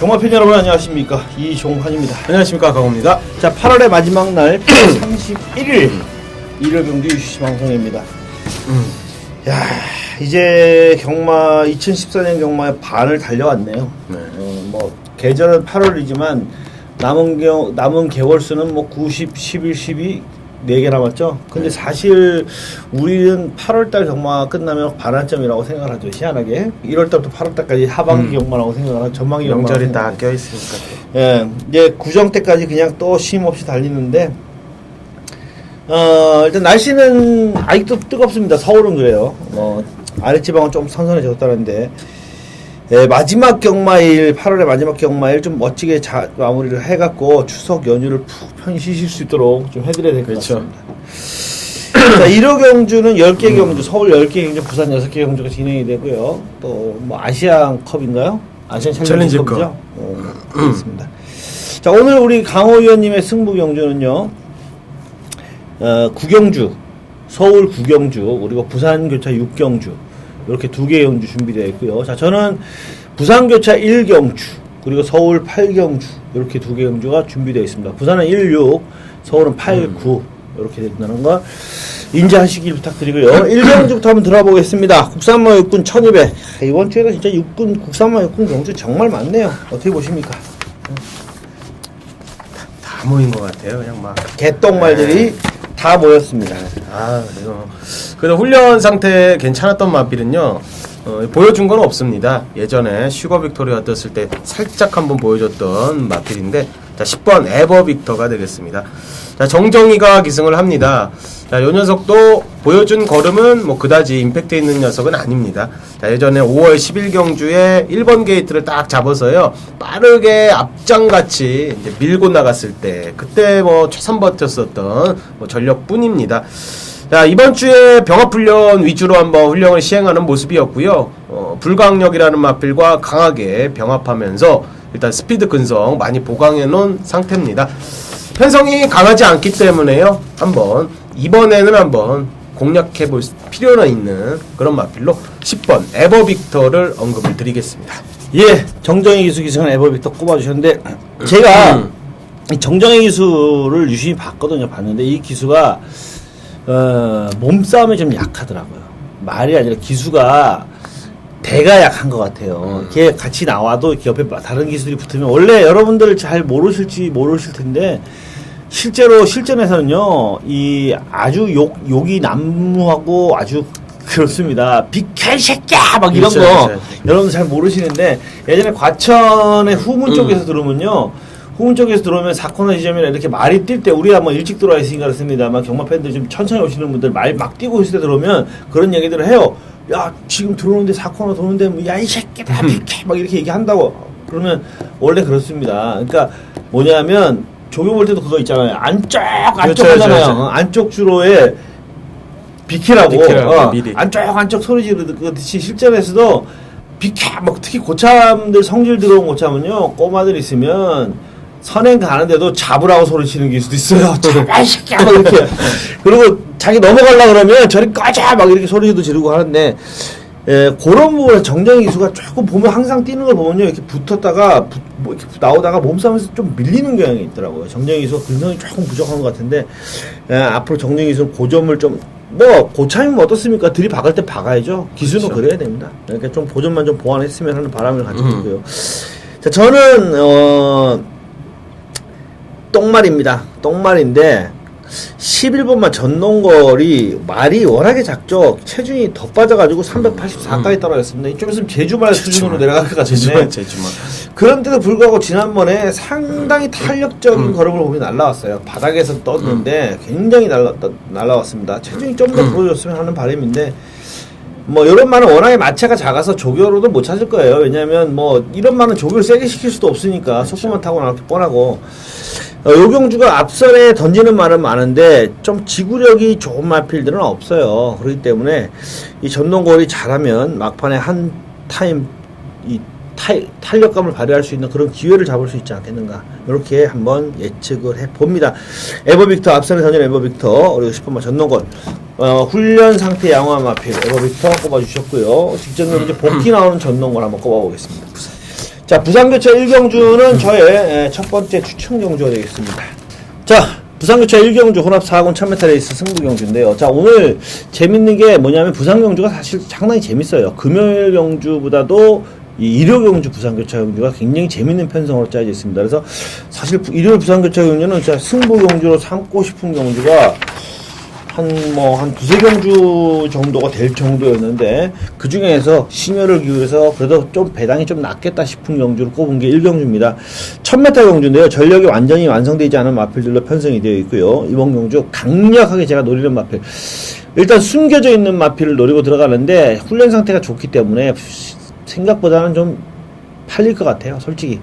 경마팬 여러분 안녕하십니까, 이종환입니다. 안녕하십니까, 강호입니다. 자, 8월의 마지막 날 31일 일요 경주 UCC 방송입니다. 야, 이제 경마 2014년 경마의 반을 달려왔네요. 네. 뭐 계절은 8월이지만 남은 개월수는 뭐 90, 11, 12 4개 남았죠. 근데 사실 우리는 8월달 경마 끝나면 반환점이라고 생각을 하죠. 희한하게 1월달부터 8월달까지 하반기 경마라고 생각을 하죠. 전반기 명절이 다 껴있으니까. 예, 이제 구정 때까지 그냥 또 쉼 없이 달리는데 일단 날씨는 아직도 뜨겁습니다. 서울은 그래요. 아랫지방은 좀 선선해졌다는데, 예, 마지막 경마일, 8월의 마지막 경마일 좀 멋지게 마무리를 해갖고 추석 연휴를 푹 편히 쉬실 수 있도록 좀 해드려야 될 것 같습니다. 자, 1호 경주는 10개 경주, 서울 10개 경주, 부산 6개 경주가 진행이 되고요. 또 뭐 아시안컵인가요? 아시안 챌린지컵이죠? 그렇습니다. 자, 오늘 우리 강호 의원님의 승부 경주는요, 구경주, 서울 구경주, 그리고 부산 교차 6경주, 이렇게 2개의 경주 준비되어 있고요. 자, 저는 부산 교차 1경주, 그리고 서울 8경주, 이렇게 2개 경주가 준비되어 있습니다. 부산은 16, 서울은 8, 9, 이렇게 된다는 걸 인지하시길 부탁드리고요. 1경주부터 한번 들어보겠습니다. 국산마 육군 1200. 이번 주에는 진짜 육군, 국산마 육군 경주 정말 많네요. 어떻게 보십니까? 다 모인 것 같아요. 그냥 막 개똥말들이 다 모였습니다. 그래도 훈련 상태 괜찮았던 마필은요, 보여준 건 없습니다. 예전에 슈거 빅토리아 떴을 때 살짝 한번 보여줬던 마필인데, 자, 10번 에버 빅터가 되겠습니다. 자, 정정희가 기승을 합니다. 자, 요 녀석도 보여준 걸음은 뭐 그다지 임팩트 있는 녀석은 아닙니다. 자, 예전에 5월 10일 경주에 1번 게이트를 딱 잡아서요, 빠르게 앞장같이 이제 밀고 나갔을 때, 그때 뭐 최선 버텼었던 뭐 전력뿐입니다. 자, 이번 주에 병합훈련 위주로 한번 훈련을 시행하는 모습이었고요. 불강력이라는 마필과 강하게 병합하면서 일단 스피드 근성 많이 보강해 놓은 상태입니다. 편성이 강하지 않기 때문에요, 이번에는 한번 공략해 볼 필요는 있는 그런 마필로 10번 에버 빅터를 언급을 드리겠습니다. 예, 정정희 기수 기승은 에버 빅터 꼽아주셨는데, 제가 이 정정희 기수를 유심히 봤는데 이 기수가 몸싸움에 좀 약하더라고요. 말이 아니라 기수가 대가 약한 것 같아요. 걔 같이 나와도 옆에 다른 기수들이 붙으면, 원래 여러분들 잘 모르실 텐데, 실제로 실전에서는요, 이 아주 욕이 난무하고 아주 그렇습니다. 비켜 이 새끼야! 막 이런 거 여러분들 잘 모르시는데, 예전에 과천의 후문 쪽에서 들어오면요, 후문 쪽에서 들어오면 4코너 지점이나 이렇게 말이 뛸 때, 우리가 뭐 일찍 들어와 있으니까 그렇습니다만, 경마 팬들 좀 천천히 오시는 분들 말 막 뛰고 있을 때 들어오면 그런 얘기들을 해요. 야, 지금 들어오는데 4코너 도는데 뭐, 야, 이 새끼다, 비켜! 막 이렇게 얘기한다고. 그러면 원래 그렇습니다. 그러니까 뭐냐면, 조교 볼 때도 그거 있잖아요. 안쪽 하잖아요. 그렇죠. 안쪽 주로에 비키라고. 미리. 안쪽 소리 지르듯이 실전에서도 비켜! 막 특히 고참들, 성질 들어온 고참은요, 꼬마들 있으면 선행 가는데도 잡으라고 소리치는 기수도 있어요. 잡아, 이 새끼야! 막 이렇게. 그리고 자기 넘어가려고 그러면 저리 꺼져! 막 이렇게 소리도 지르고 하는데, 예, 그런 부분에 정정희 기수가 조금 보면, 항상 뛰는 걸 보면요, 이렇게 붙었다가, 이렇게 나오다가 몸싸움에서 좀 밀리는 경향이 있더라고요. 정정희 기수가 근성이 조금 부족한 것 같은데, 예, 앞으로 정정희 기수는 그 점을 좀, 고참이면 어떻습니까? 들이박을 때 박아야죠. 기수는 그렇죠. 그래야 됩니다. 그러니까 좀 보존만 좀 보완했으면 하는 바람을 가지고 있고요. 자, 저는, 똥말입니다. 똥말인데, 11번만 전농걸이 말이 워낙에 작죠. 체중이 더 빠져가지고 384까지 떨어졌습니다. 좀 있으면 제주말 수준으로 내려갈 것 같은데. 제주말. 그런데도 불구하고 지난번에 상당히 탄력적인 걸음을 보면 날라왔어요. 바닥에서 떴는데 굉장히 날라왔습니다. 체중이 좀 더 부러졌으면 하는 바람인데, 뭐 이런 말은 워낙에 마체가 작아서 조교로도 못 찾을 거예요. 왜냐하면 뭐 이런 말은 조교를 세게 시킬 수도 없으니까, 속도만 타고 나올 게 뻔하고. 요경주가 앞선에 던지는 말은 많은데 좀 지구력이 좋은 마필들은 없어요. 그렇기 때문에 이 전동거리 잘하면 막판에 한 타임 이 탄력감을 발휘할 수 있는 그런 기회를 잡을 수 있지 않겠는가, 이렇게 한번 예측을 해봅니다. 에버빅터, 앞선에 던진 에버빅터, 그리고 10번만 전동걸, 훈련 상태 양호한 마필 에버빅터 꼽아주셨고요. 직전으로 이제 복귀 나오는 전동걸 한번 꼽아보겠습니다. 자, 부산교차 1경주는 저의 첫 번째 추천 경주가 되겠습니다. 자, 부산교차 1경주 혼합 4군 1000m 레이스 승부 경주인데요. 자, 오늘 재밌는 게 뭐냐면 부산 경주가 사실 상당히 재밌어요. 금요일 경주보다도 이 일요 경주 부산교차 경주가 굉장히 재밌는 편성으로 짜여져 있습니다. 그래서 사실 일요일 부산교차 경주는 진짜 승부 경주로 삼고 싶은 경주가 한 두세 경주 정도가 될 정도였는데, 그 중에서 심혈을 기울여서 그래도 좀 배당이 좀 낫겠다 싶은 경주를 꼽은 게 1경주입니다. 1000m 경주인데요. 전력이 완전히 완성되지 않은 마필들로 편성이 되어 있고요. 이번 경주 강력하게 제가 노리는 마필. 일단 숨겨져 있는 마필을 노리고 들어가는데, 훈련 상태가 좋기 때문에 생각보다는 좀 팔릴 것 같아요, 솔직히.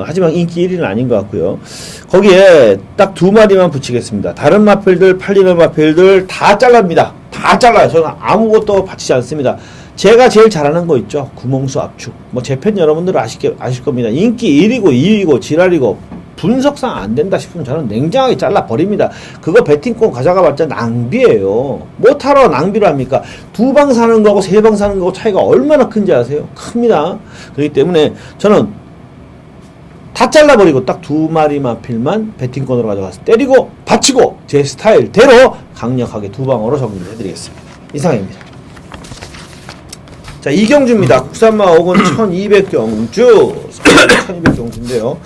하지만 인기 1위는 아닌 것 같고요. 거기에 딱 2마리만 붙이겠습니다. 다른 마필들, 팔리는 마필들 다 잘랍니다. 다 잘라요. 저는 아무것도 바치지 않습니다. 제가 제일 잘하는 거 있죠. 구멍수 압축. 뭐 제 팬 여러분들은 아실 겁니다. 인기 1위고 2위고 지랄이고 분석상 안 된다 싶으면 저는 냉정하게 잘라버립니다. 그거 배팅권 가져가봤자 낭비예요. 못하러 낭비를 합니까? 2방 사는 거하고 3방 사는 거하고 차이가 얼마나 큰지 아세요? 큽니다. 그렇기 때문에 저는 다 잘라버리고 딱 2마리 마필만 배팅권으로 가져가서 때리고 받치고 제 스타일대로 강력하게 2방으로 정리를 해드리겠습니다. 이상입니다. 자, 이경주입니다. 국산마 5군 1200경주 1200경주인데요.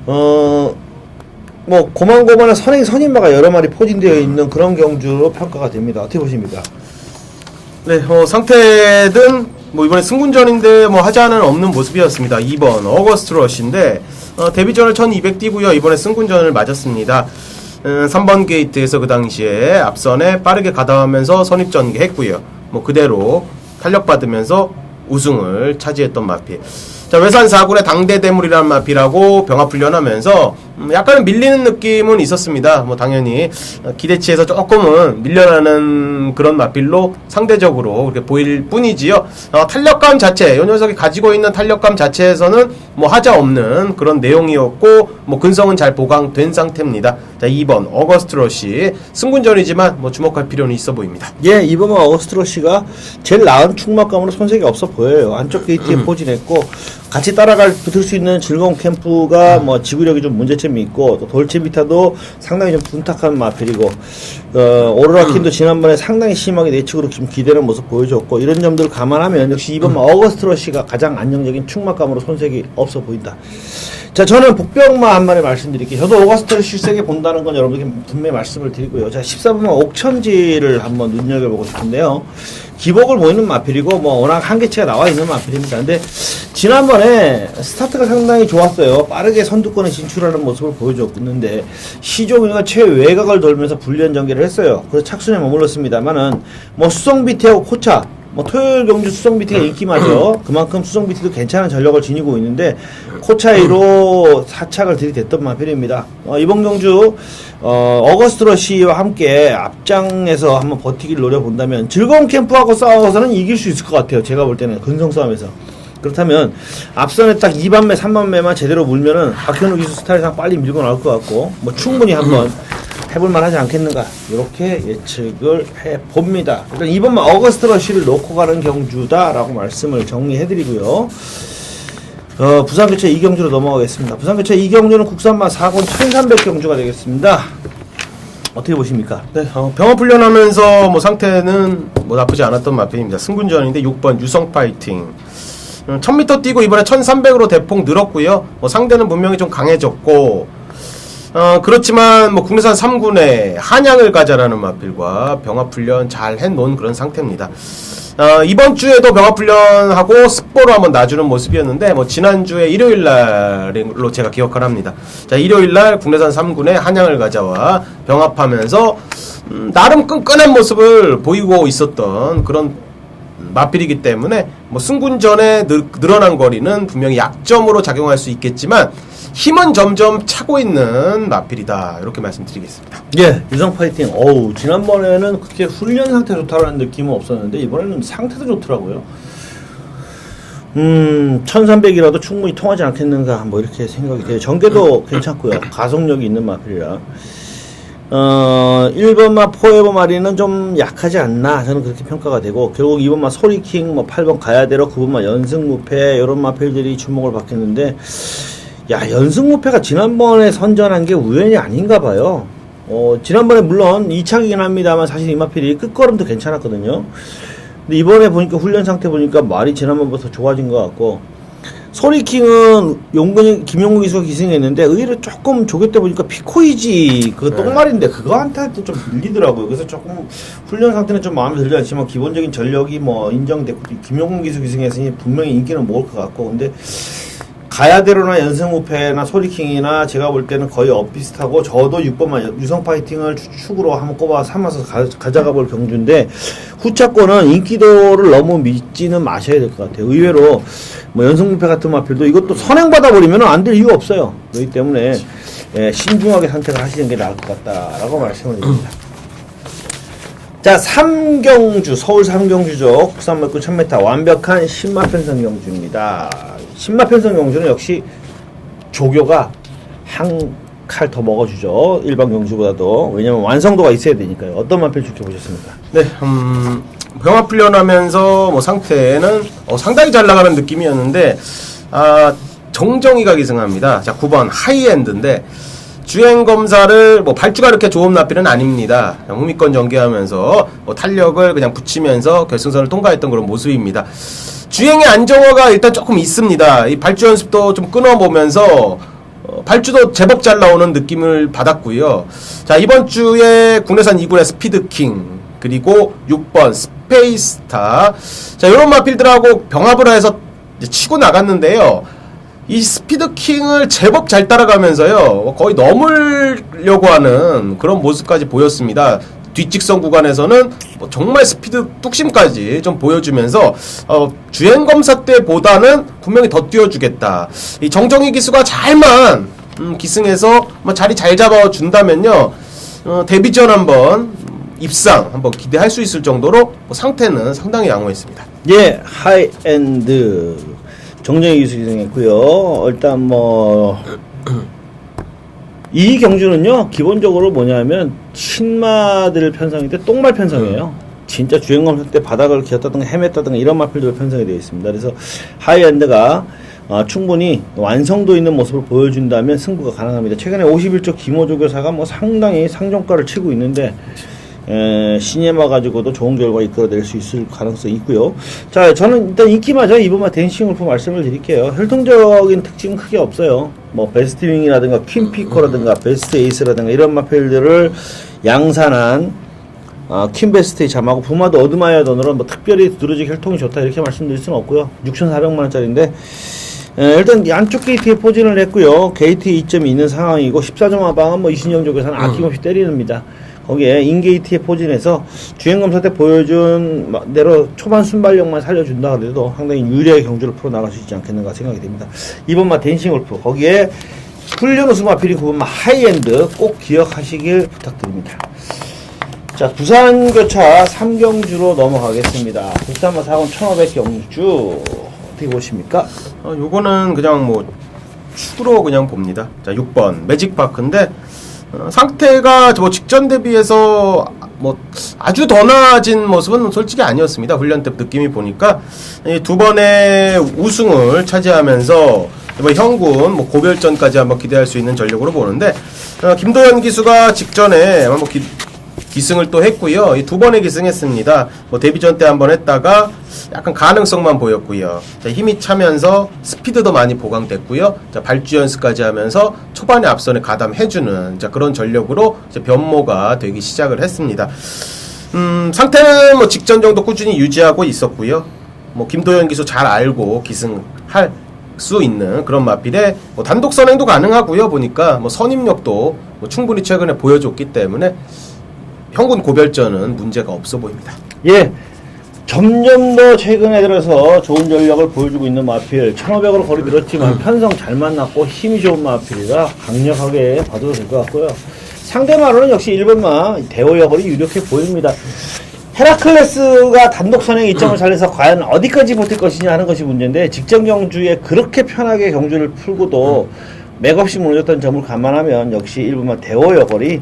뭐 고만고만한 선임마가 여러 마리 포진되어 있는 그런 경주로 평가가 됩니다. 어떻게 보십니까? 네, 상태든 뭐 이번에 승군전인데 뭐 하자는 없는 모습이었습니다. 2번 어거스트 러시인데 데뷔전을 1200 뛰고요. 이번에 승군전을 맞았습니다. 3번 게이트에서 그 당시에 앞선에 빠르게 가담하면서 선입전개했고요. 뭐 그대로 탄력받으면서 우승을 차지했던 마필. 자, 외산 4군의 당대 대물이라는 마필하고 병합훈련하면서 약간은 밀리는 느낌은 있었습니다. 뭐 당연히 기대치에서 조금은 밀려나는 그런 마필로 상대적으로 그렇게 보일 뿐이지요. 탄력감 자체, 이 녀석이 가지고 있는 탄력감 자체에서는 뭐 하자 없는 그런 내용이었고, 뭐 근성은 잘 보강된 상태입니다. 자, 2번 어거스트 러시 승군전이지만 뭐 주목할 필요는 있어 보입니다. 예, 이번은 어거스트 러시가 제일 나은 충막감으로 손색이 없어 보여요. 안쪽 게이트에 포진했고, 같이 붙을 수 있는 즐거운 캠프가 뭐 지구력이 좀 문제점이 있고, 또 돌체비타도 상당히 좀 둔탁한 마필이고, 오로라킨도 지난번에 상당히 심하게 내측으로 좀 기대는 모습 보여줬고, 이런 점들을 감안하면 역시 이번 어거스트 러시가 가장 안정적인 충막감으로 손색이 없어 보인다. 자, 저는 복병마 한 마리 말씀드릴게요. 저도 어거스트 러시 세게 본다는 건 여러분에게 분명히 말씀을 드리고요. 자, 14번마 옥천지를 한번 눈여겨보고 싶은데요. 기복을 보이는 마필이고, 뭐 워낙 한계치가 나와 있는 마필입니다. 근데 지난번에 스타트가 상당히 좋았어요. 빠르게 선두권에 진출하는 모습을 보여줬는데, 시종이가 최외곽을 돌면서 불리한 전개를 했어요. 그래서 착순에 머물렀습니다만은 뭐 수성비트하고 코차, 뭐 토요일 경주 수성비트가 인기마죠. 그만큼 수성비트도 괜찮은 전력을 지니고 있는데 코차이로 사착을 들이댔던 마필입니다. 이번 경주 어거스트 러시와 함께 앞장에서 한번 버티기를 노려본다면 즐거운 캠프하고 싸워서는 이길 수 있을 것 같아요. 제가 볼 때는 근성 싸움에서. 그렇다면 앞선에 딱 2반매 3반매만 제대로 물면은 박현우 기수 스타일상 빨리 밀고 나올 것 같고, 뭐 충분히 한번 해볼만 하지 않겠는가, 이렇게 예측을 해봅니다. 일단 이번만 어거스트 러시를 놓고 가는 경주다라고 말씀을 정리해드리고요. 부산교차 2경주로 넘어가겠습니다. 부산교차 2경주는 국산마 4군 1300경주가 되겠습니다. 어떻게 보십니까? 네, 병합훈련하면서 뭐 상태는 뭐 나쁘지 않았던 마필입니다. 승군전인데 6번 유성 파이팅 1000m 뛰고 이번에 1300으로 대폭 늘었고요. 뭐 상대는 분명히 좀 강해졌고, 그렇지만 뭐 국내산 3군에 한양을 가자라는 마필과 병합훈련 잘 해놓은 그런 상태입니다. 이번 주에도 병합훈련하고 스포로 한번 놔주는 모습이었는데, 뭐 지난주에 일요일날로 제가 기억을 합니다. 자, 일요일날 국내산 3군에 한양을 가자와 병합하면서 나름 끈끈한 모습을 보이고 있었던 그런 마필이기 때문에 뭐 승군전에 늘어난 거리는 분명히 약점으로 작용할 수 있겠지만 힘은 점점 차고 있는 마필이다, 이렇게 말씀드리겠습니다. 예, 유성 파이팅. 지난번에는 그렇게 훈련 상태 좋다라는 느낌은 없었는데 이번에는 상태도 좋더라고요. 1300이라도 충분히 통하지 않겠는가, 뭐 이렇게 생각이 돼요. 전개도 괜찮고요. 가속력이 있는 마필이라. 1번마 포에버 마리는 좀 약하지 않나 저는 그렇게 평가가 되고 결국 2번마 소리킹 뭐 8번 가야대로 9번마 연승무패 이런 마필들이 주목을 받겠는데 야 연승무패가 지난번에 선전한 게 우연이 아닌가 봐요. 지난번에 물론 2차기긴 합니다만 사실 이 마필이 끝걸음도 괜찮았거든요. 근데 이번에 보니까 훈련 상태 보니까 말이 지난번부터 좋아진 것 같고 소리킹은 김용국 기수가 기승했는데 의외로 조금 조교 때 보니까 피코이지 그 똥말인데 그거한테도 좀 밀리더라고요. 그래서 조금 훈련 상태는 좀 마음에 들지 않지만 기본적인 전력이 뭐 인정됐고 김용국 기수 기승했으니 분명히 인기는 먹을 것 같고 근데 가야대로나 연승무패나 소리킹이나 제가 볼 때는 거의 엇비슷하고 저도 6번만 유성 파이팅을 축으로 한번 꼽아 삼아서 가져가 볼 경주인데 후차권은 인기도를 너무 믿지는 마셔야 될 것 같아요. 의외로 뭐 연승무패 같은 마필도 이것도 선행받아 버리면 안 될 이유가 없어요. 그렇기 때문에 신중하게 선택을 하시는 게 나을 것 같다라고 말씀을 드립니다. 자, 3경주, 서울 3경주죠. 국산물권 1000m 완벽한 신마편성 경주입니다. 신마편성 경주는 역시 조교가 한 칼 더 먹어주죠. 일반 경주보다도. 왜냐면 완성도가 있어야 되니까요. 어떤 마필 지켜보셨습니까? 네, 병합 훈련하면서 뭐 상태는 상당히 잘 나가는 느낌이었는데, 정정이가 기승합니다. 자, 9번 하이엔드인데, 주행 검사를 뭐 발주가 그렇게 좋은 마필은 아닙니다. 흥미권 전개하면서 뭐 탄력을 그냥 붙이면서 결승선을 통과했던 그런 모습입니다. 주행의 안정화가 일단 조금 있습니다. 이 발주 연습도 좀 끊어보면서 발주도 제법 잘 나오는 느낌을 받았고요. 자, 이번 주에 국내산 2군의 스피드킹 그리고 6번 스페이스타 자, 이런 마필들하고 병합을 해서 치고 나갔는데요. 이 스피드킹을 제법 잘 따라가면서요. 거의 넘으려고 하는 그런 모습까지 보였습니다. 뒷직선 구간에서는 뭐 정말 스피드 뚝심까지 좀 보여주면서 주행검사 때보다는 분명히 더 뛰어주겠다. 이 정정희 기수가 잘만 기승해서 뭐 자리 잘 잡아준다면요. 데뷔전 한번 입상 한번 기대할 수 있을 정도로 뭐 상태는 상당히 양호했습니다. 예, 하이엔드 정정희 기수 기승했고요. 일단 뭐 이 경주는요 기본적으로 뭐냐면 신마들 편성인데 똥말 편성이에요. 진짜 주행검사 때 바닥을 기었다든가 헤맸다든가 이런 마필들 편성이 되어 있습니다. 그래서 하이엔드가 충분히 완성도 있는 모습을 보여준다면 승부가 가능합니다. 최근에 51조 김호조 교사가 뭐 상당히 상종가를 치고 있는데 신예마 가지고도 좋은 결과 이끌어낼 수 있을 가능성이 있고요. 자, 저는 일단 인기마저 이번만 댄싱 골프 말씀을 드릴게요. 혈통적인 특징은 크게 없어요. 뭐 베스트 윙이라든가 퀸피커라든가 베스트 에이스라든가 이런 마필들을 양산한 퀸베스트의 잠하고 부마도 어드마이어 돈으로 뭐 특별히 두드러지게 혈통이 좋다 이렇게 말씀드릴 수는 없고요. 6,400만원짜리인데 일단 양쪽 게이트에 포진을 했고요. 게이트에 이점이 있는 상황이고 14점 하방은 뭐 이신영 쪽에서는 아낌없이 때리는입니다. 거기에 인게이트에 포진해서 주행검사 때 보여준 대로 초반 순발력만 살려준다 그래도 상당히 유리하게 경주를 풀어나갈 수 있지 않겠는가 생각이 됩니다. 2번마 댄싱 골프 거기에 훈련 우승 마필이 9번마 하이엔드 꼭 기억하시길 부탁드립니다. 자, 부산교차 3경주로 넘어가겠습니다. 국산마 4권 1500 경주 어떻게 보십니까? 요거는 그냥 뭐 축으로 그냥 봅니다. 자, 6번 매직파크인데 상태가 뭐 직전 대비해서 뭐 아주 더 나아진 모습은 솔직히 아니었습니다. 훈련 때 느낌이 보니까 이 두 번의 우승을 차지하면서 뭐 형군 뭐 고별전까지 한번 기대할 수 있는 전력으로 보는데 김도현 기수가 직전에 뭐 기승을 또 했고요. 이 두 번의 기승했습니다. 뭐 데뷔전 때 한번 했다가 약간 가능성만 보였고요. 자, 힘이 차면서 스피드도 많이 보강됐고요. 자, 발주 연습까지 하면서 초반에 앞선에 가담해주는 자, 그런 전력으로 이제 변모가 되기 시작을 했습니다. 상태는 뭐 직전 정도 꾸준히 유지하고 있었고요. 뭐 김도현 기수 잘 알고 기승할 수 있는 그런 마필에 뭐 단독 선행도 가능하고요. 보니까 뭐 선임력도 뭐 충분히 최근에 보여줬기 때문에 형군 고별전은 문제가 없어 보입니다. 예, 점점 더 최근에 들어서 좋은 전력을 보여주고 있는 마필 1500으로 거리 늘었지만 편성 잘 만났고 힘이 좋은 마필이라 강력하게 봐도 될 것 같고요. 상대마로는 역시 1번마 대호여걸이 유력해 보입니다. 헤라클레스가 단독 선행 이점을 살려서 과연 어디까지 버틸 것이냐 하는 것이 문제인데 직전 경주에 그렇게 편하게 경주를 풀고도 맥없이 무너졌던 점을 감안하면 역시 일본만 대호 여걸이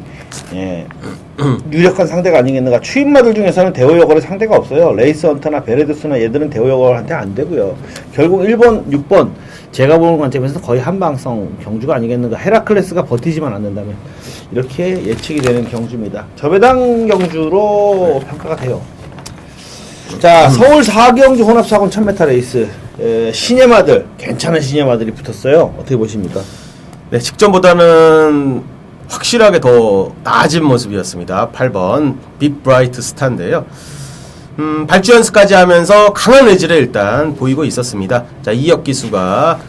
유력한 상대가 아니겠는가. 추임마들 중에서는 대호 여걸의 상대가 없어요. 레이스 헌터나 베레드스나 얘들은 대호 여걸한테 안 되고요. 결국 1번, 6번 제가 보는 관점에서 거의 한방성 경주가 아니겠는가. 헤라클레스가 버티지만 않는다면 이렇게 예측이 되는 경주입니다. 저배당 경주로 평가가 돼요. 자, 서울 4경주 혼합사건 1000m 레이스 시네마들, 괜찮은 시네마들이 붙었어요. 어떻게 보십니까? 네, 직전보다는 확실하게 더 나아진 모습이었습니다. 8번 빅 브라이트 스타인데요. 발주 연습까지 하면서 강한 의지를 일단 보이고 있었습니다. 자, 이혁 기수가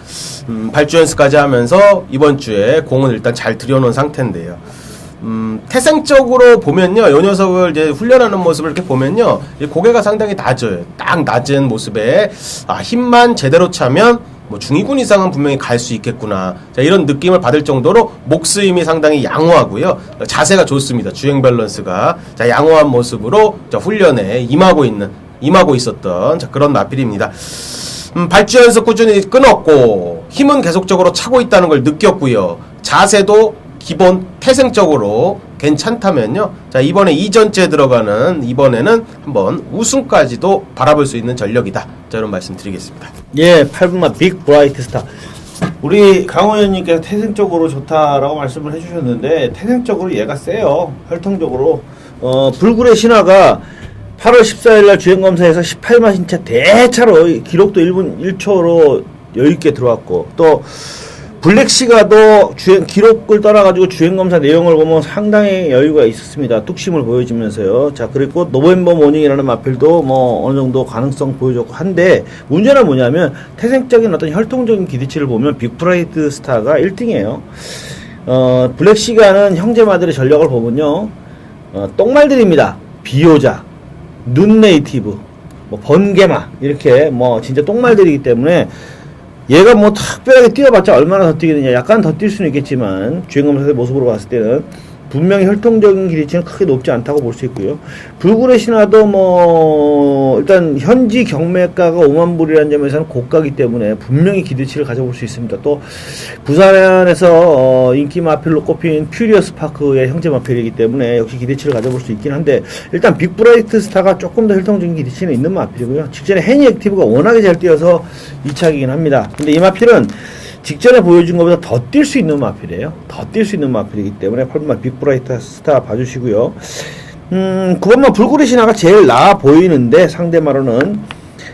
발주 연습까지 하면서 이번 주에 공은 일단 잘 들여놓은 상태인데요. 태생적으로 보면요, 요 녀석을 이제 훈련하는 모습을 이렇게 보면요, 고개가 상당히 낮아요. 딱 낮은 모습에 힘만 제대로 차면 뭐 중위군 이상은 분명히 갈 수 있겠구나. 자, 이런 느낌을 받을 정도로 목스힘이 상당히 양호하고요. 자세가 좋습니다. 주행 밸런스가. 자, 양호한 모습으로 자, 훈련에 임하고 있었던 자, 그런 마필입니다. 발주 연습 꾸준히 끊었고 힘은 계속적으로 차고 있다는 걸 느꼈고요. 자세도 기본 태생적으로 괜찮다면요. 자, 이번에 2전째 들어가는 이번에는 한번 우승까지도 바라볼 수 있는 전력이다. 자, 이런 말씀 드리겠습니다. 예, 8분마 빅 브라이트 스타. 우리 강호연님께서 태생적으로 좋다라고 말씀을 해주셨는데 태생적으로 얘가 세요. 혈통적으로. 불굴의 신화가 8월 14일날 주행검사에서 18만 신차 대차로 기록도 1분 1초로 여유있게 들어왔고, 또 블랙시가도 주행 기록을 떠나가지고 주행검사 내용을 보면 상당히 여유가 있었습니다. 뚝심을 보여주면서요. 자, 그리고 노벰버 모닝이라는 마필도 뭐 어느 정도 가능성 보여줬고 한데, 문제는 뭐냐면 태생적인 어떤 혈통적인 기대치를 보면 빅브라이트 스타가 1등이에요. 블랙시가는 형제마들의 전력을 보면요, 똥말들입니다. 비호자, 눈 네이티브, 뭐 번개마, 이렇게 뭐 진짜 똥말들이기 때문에 얘가 뭐 특별하게 뛰어봤자 얼마나 더 뛰겠느냐. 약간 더 뛸 수는 있겠지만 주행검사의 모습으로 봤을 때는 분명히 혈통적인 기대치는 크게 높지 않다고 볼 수 있고요. 불굴의 신화도 뭐 일단 현지 경매가가 5만 불이라는 점에서는 고가기 때문에 분명히 기대치를 가져볼 수 있습니다. 또 부산에서 인기 마필로 꼽힌 퓨리어스 파크의 형제 마필이기 때문에 역시 기대치를 가져볼 수 있긴 한데, 일단 빅브라이트 스타가 조금 더 혈통적인 기대치는 있는 마필이고요. 직전에 해니 액티브가 워낙에 잘 뛰어서 2차이긴 합니다. 근데 이 마필은 직전에 보여준 것보다 더 뛸 수 있는 마필이에요. 더 뛸 수 있는 마필이기 때문에 8번만 빅브라이트 스타 봐주시고요. 9번만 불굴의 신화가 제일 나아 보이는데 상대마로는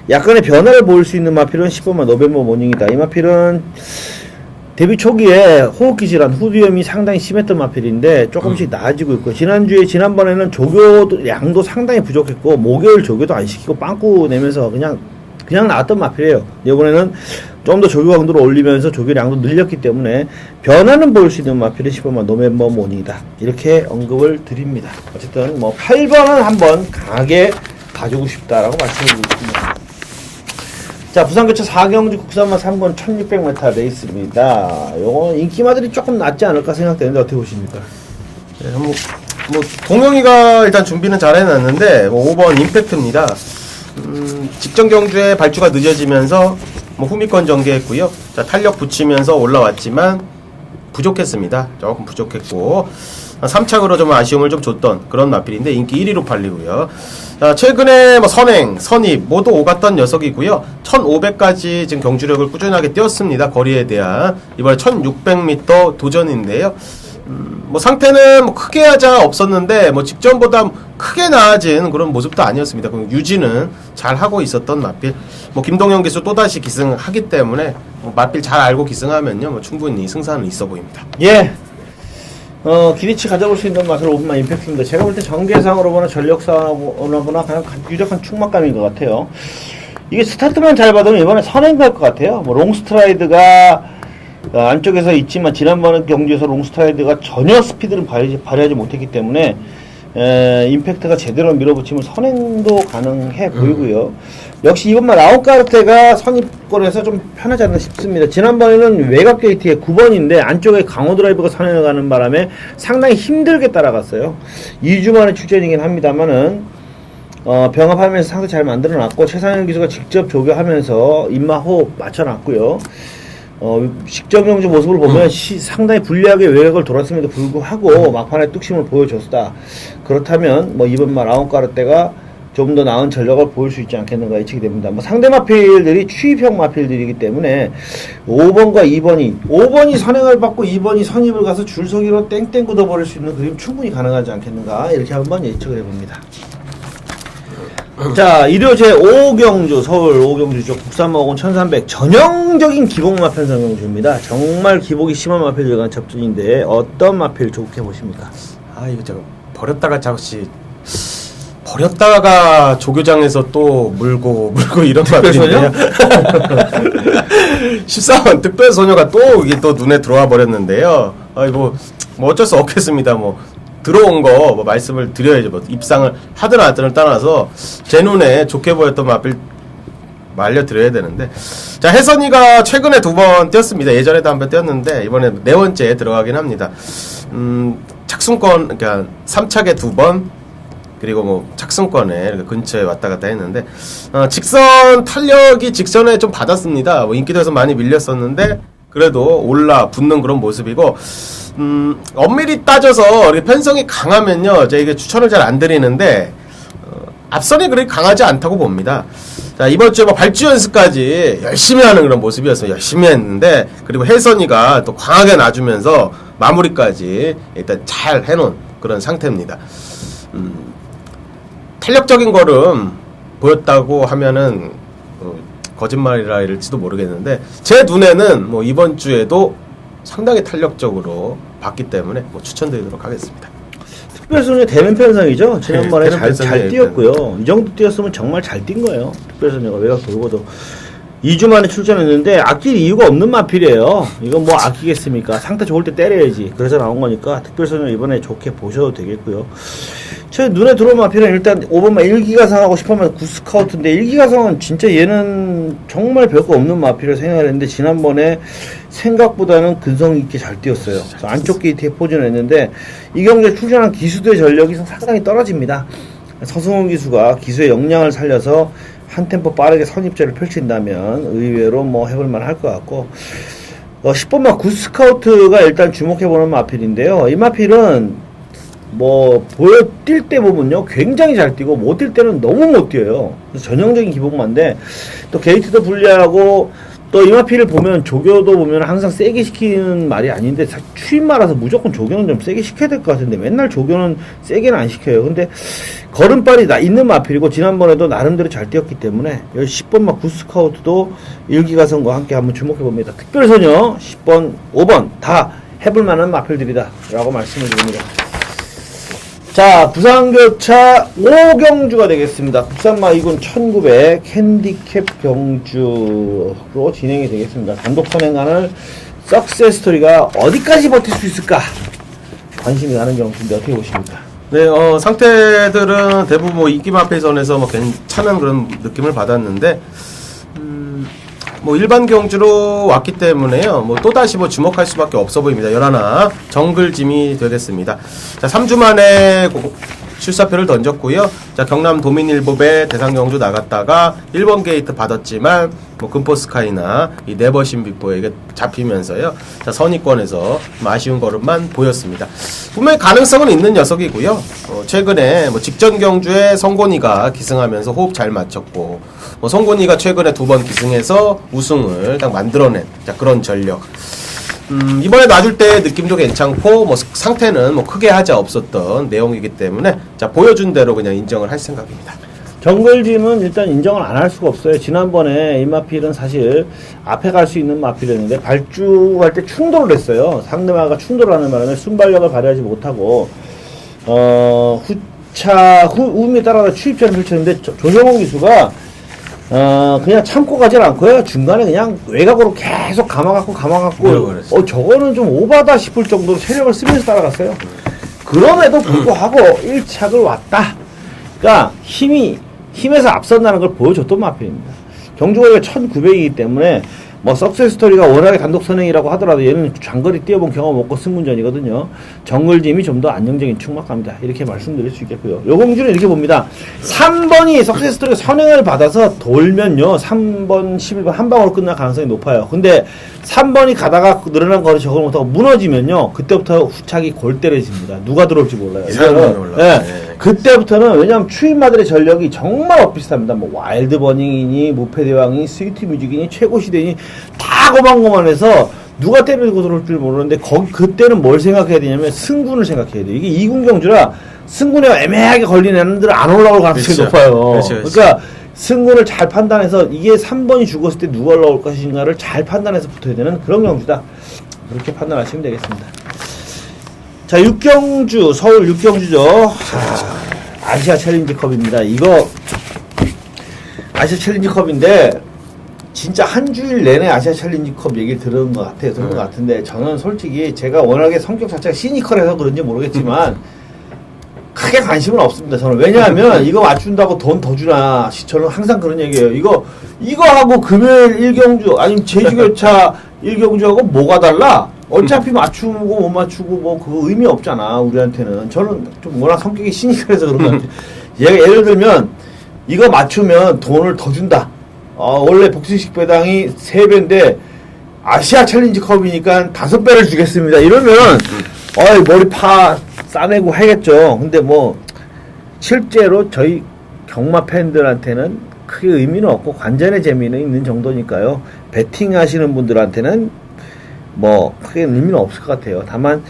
약간의 변화를 보일 수 있는 마필은 10번만 노벰버 모닝이다. 이 마필은 데뷔 초기에 호흡기 질환, 후두염이 상당히 심했던 마필인데 조금씩 나아지고 있고, 지난번에는 조교 양도 상당히 부족했고 목요일 조교도 안 시키고 빵꾸 내면서 그냥 나왔던 마필이에요. 이번에는 좀 더 조교 강도를 올리면서 조교량도 늘렸기 때문에 변화는 보일 수 있는 마필은 10번만 노벰버 모닝이다. 이렇게 언급을 드립니다. 어쨌든 뭐 8번은 한번 강하게 봐주고 싶다라고 말씀드리겠습니다. 자, 부산교차 4경주 국산마 3번 1600m 레이스입니다. 요거 인기마들이 조금 낫지 않을까 생각되는데 어떻게 보십니까? 네, 뭐 동영이가 일단 준비는 잘 해놨는데 5번 임팩트입니다. 직전 경주에 발주가 늦어지면서 뭐 후미권 전개했고요. 자, 탄력 붙이면서 올라왔지만 부족했습니다. 조금 부족했고 3착으로 좀 아쉬움을 좀 줬던 그런 마필인데 인기 1위로 팔리고요. 자, 최근에 뭐 선행, 선입 모두 오갔던 녀석이고요. 1500까지 지금 경주력을 꾸준하게 뛰었습니다. 거리에 대한 이번에 1600m 도전인데요. 뭐 상태는 뭐 크게 하자 없었는데 뭐 직전보다 크게 나아진 그런 모습도 아니었습니다. 유지는 잘 하고 있었던 마필. 뭐 김동현 기수 또다시 기승하기 때문에 뭐 마필 잘 알고 기승하면요 뭐 충분히 승산은 있어 보입니다. 예. 기대치 가져볼 수 있는 마필 5분만 임팩트입니다. 제가 볼 때 전개상으로 보나 전력상으로 보나 그냥 유력한 충막감인 것 같아요. 이게 스타트만 잘 받으면 이번에 선행 갈 것 같아요. 뭐 롱스트라이드가 안쪽에서 있지만 지난번 경주에서 롱스트라이드가 전혀 스피드를 발휘하지 못했기 때문에 임팩트가 제대로 밀어붙이면 선행도 가능해 보이고요. 역시 이번만 라운카르테가 선입권에서 좀 편하지 않나 싶습니다. 지난번에는 외곽 게이트에 9번인데 안쪽에 강호 드라이브가 선행을 가는 바람에 상당히 힘들게 따라갔어요. 2주 만에 출전이긴 합니다만은 병합하면서 상대 잘 만들어놨고 최상현 기수가 직접 조교하면서 입마 호흡 맞춰놨고요. 식정경주 모습을 보면 상당히 불리하게 외곽을 돌았음에도 불구하고 막판에 뚝심을 보여줬다. 그렇다면 뭐 이번 말 라운까르테가 좀 더 나은 전력을 보일 수 있지 않겠는가 예측이 됩니다. 뭐 상대 마필들이 추입형 마필들이기 때문에 5번과 5번이 선행을 받고 2번이 선입을 가서 줄서기로 땡땡 굳어버릴 수 있는 그림 충분히 가능하지 않겠는가 이렇게 한번 예측을 해봅니다. 자, 일요 제5경주, 서울 5경주 쪽 국산마오곤 1300 전형적인 기복마 편성경주입니다. 정말 기복이 심한 마필 들어간 접전인데 어떤 마필 좋게 보십니까? 이거 제가 버렸다가 조교장에서 또 물고 이런 마필인데요. 14번 특별소녀가 또 이게 또 눈에 들어와 버렸는데요. 뭐 어쩔 수 없겠습니다. 뭐 들어온 거 말씀을 드려야죠. 뭐 입상을 하든 안 하든을 떠나서 제 눈에 좋게 보였던 마필 말려드려야 되는데, 자, 혜선이가 최근에 2번 뛰었습니다. 예전에도 한 번 뛰었는데 이번에 4번째에 들어가긴 합니다. 착순권, 그러니까 3착에 2번, 그리고 뭐 착승권에 이렇게 근처에 왔다 갔다 했는데, 직선 탄력이 직선에 좀 받았습니다. 뭐 인기도에서 많이 밀렸었는데 그래도 붙는 그런 모습이고, 엄밀히 따져서 이렇게 편성이 강하면요, 제가 이게 추천을 잘 안 드리는데, 앞선이 그렇게 강하지 않다고 봅니다. 자, 이번 주에 뭐 발주 연습까지 열심히 하는 그런 모습이었어요. 열심히 했는데, 그리고 혜선이가 또 강하게 놔주면서 마무리까지 일단 잘 해놓은 그런 상태입니다. 탄력적인 걸음 보였다고 하면은 거짓말이라 이럴지도 모르겠는데, 제 눈에는 뭐 이번 주에도 상당히 탄력적으로 봤기 때문에 뭐 추천드리도록 하겠습니다. 특별소녀 대면 편성이죠. 지난번에 네, 잘 뛰었고요. 이 정도 뛰었으면 정말 잘 뛴 거예요. 특별소녀가 외곽 돌고도 2주 만에 출전했는데 아낄 이유가 없는 마필이에요. 이건 뭐 아끼겠습니까? 상태 좋을 때 때려야지. 그래서 나온 거니까 특별소녀 이번에 좋게 보셔도 되겠고요. 제 눈에 들어온 마필은 일단 5번만 1기가상하고 10번만 9스카우트인데 1기가상은 진짜 얘는 정말 별거 없는 마필을 생각을 했는데 지난번에 생각보다는 근성 있게 잘 뛰었어요. 그래서 안쪽 게이트에 포진을 했는데 이 경기에 출전한 기수들의 전력이 상당히 떨어집니다. 서승훈 기수가 기수의 역량을 살려서 한 템포 빠르게 선입제를 펼친다면 의외로 뭐 해볼만 할 것 같고, 10번만 9스카우트가 일단 주목해보는 마필인데요. 이 마필은 뭐 뛸 때 보면요 굉장히 잘 뛰고 못 뛸 때는 너무 못 뛰어요. 그래서 전형적인 기복마인데 또 게이트도 불리하고, 또 이 마필을 보면 조교도 보면 항상 세게 시키는 말이 아닌데 추임마라서 무조건 조교는 좀 세게 시켜야 될 것 같은데 맨날 조교는 세게는 안 시켜요. 근데 걸음발이 있는 마필이고 지난번에도 나름대로 잘 뛰었기 때문에 10번마 9스카우트도 1기가선과 함께 한번 주목해봅니다. 특별소녀 10번 5번 다 해볼만한 마필들이다 라고 말씀을 드립니다. 자, 부산교차 5경주가 되겠습니다. 국산마이군 1900 핸디캡 경주로 진행이 되겠습니다. 단독 선행간을 석세스 스토리가 어디까지 버틸 수 있을까 관심이 가는 경주인데 어떻게 보십니까? 네, 상태들은 대부분 뭐 인기마필선에서 뭐 괜찮은 그런 느낌을 받았는데, 뭐 일반 경주로 왔기 때문에요. 뭐 또다시 뭐 주목할 수밖에 없어 보입니다. 11 정글짐이 되겠습니다. 자, 3주 만에 출사표를 던졌고요. 자, 경남 도민일보배 대상 경주 나갔다가 1번 게이트 받았지만 뭐 금포스카이나 이 네버신 빅보에게 잡히면서요. 자, 선의권에서 좀 아쉬운 걸음만 보였습니다. 분명히 가능성은 있는 녀석이고요. 최근에 뭐 직전 경주에 성곤이가 기승하면서 호흡 잘 맞췄고, 뭐 성곤이가 최근에 2번 기승해서 우승을 딱 만들어낸 그런 전력. 이번에 놔줄 때 느낌도 괜찮고, 뭐 상태는 뭐 크게 하자 없었던 내용이기 때문에 자, 보여준 대로 그냥 인정을 할 생각입니다. 정글짐은 일단 인정을 안 할 수가 없어요. 지난번에 이 마필은 사실 앞에 갈 수 있는 마필이었는데 발주할 때 충돌을 했어요. 상대마가 충돌하는 바람에 순발력을 발휘하지 못하고 후미에 따라서 추입전을 펼쳤는데 조정원 기수가 그냥 참고 가진 않고요. 중간에 그냥 외곽으로 계속 감아갖고 저거는 좀 오바다 싶을 정도로 체력을 쓰면서 따라갔어요. 그럼에도 불구하고 1착을 왔다. 그러니까 힘에서 앞선다는 걸 보여줬던 마필입니다. 경주거리가 1900이기 때문에 뭐 석세스 스토리가 워낙에 단독 선행이라고 하더라도 얘는 장거리 뛰어본 경험 없고 승문전이거든요. 정글짐이 좀 더 안정적인 축막갑니다. 이렇게 말씀드릴 수 있겠고요. 요 공주는 이렇게 봅니다. 3번이 석세스 스토리가 선행을 받아서 돌면요 3번 11번 한 방으로 끝날 가능성이 높아요. 근데 3번이 가다가 늘어난 거리 적응 못하고 무너지면요 그때부터 후착이 골 때려집니다. 누가 들어올지 몰라요. 그때부터는 왜냐하면 추임마들의 전력이 정말 엇비슷합니다. 뭐 와일드 버닝이니 무패대왕이니 스위트 뮤직이니 최고 시대니 다 고만고만해서 누가 때리고 들어올 줄 모르는데 그때는 뭘 생각해야 되냐면 승군을 생각해야 돼요. 이게 이군경주라 승군에 애매하게 걸리는 애들은 안 올라올 가능성이 높아요. 그러니까 승군을 잘 판단해서 이게 3번이 죽었을 때 누가 올라올 것인가를 잘 판단해서 붙어야 되는 그런 경주다. 그렇게 판단하시면 되겠습니다. 자, 육경주, 서울 육경주죠. 아시아 챌린지컵입니다. 이거 아시아 챌린지컵인데 진짜 한 주일 내내 아시아 챌린지컵 얘기 들은 것 같아요. 들은 것 같은데 저는 솔직히 제가 워낙에 성격 자체가 시니컬해서 그런지 모르겠지만 크게 관심은 없습니다. 저는 왜냐하면 이거 맞춘다고 돈 더 주나 저는 항상 그런 얘기예요. 이거 하고 금요일 1경주 아니면 제주교차 1경주하고 뭐가 달라? 어차피 맞추고 못 맞추고 뭐 그거 의미 없잖아 우리한테는. 저는 좀 워낙 성격이 시니컬해서 그런 것 같아요. 예를 들면 이거 맞추면 돈을 더 준다. 원래 복식식 배당이 3배인데 아시아 챌린지컵이니까 5배를 주겠습니다. 이러면 머리 싸내고 하겠죠. 근데 뭐 실제로 저희 경마 팬들한테는 크게 의미는 없고 관전의 재미는 있는 정도니까요. 베팅 하시는 분들한테는 뭐 크게 의미는 없을 것 같아요. 다만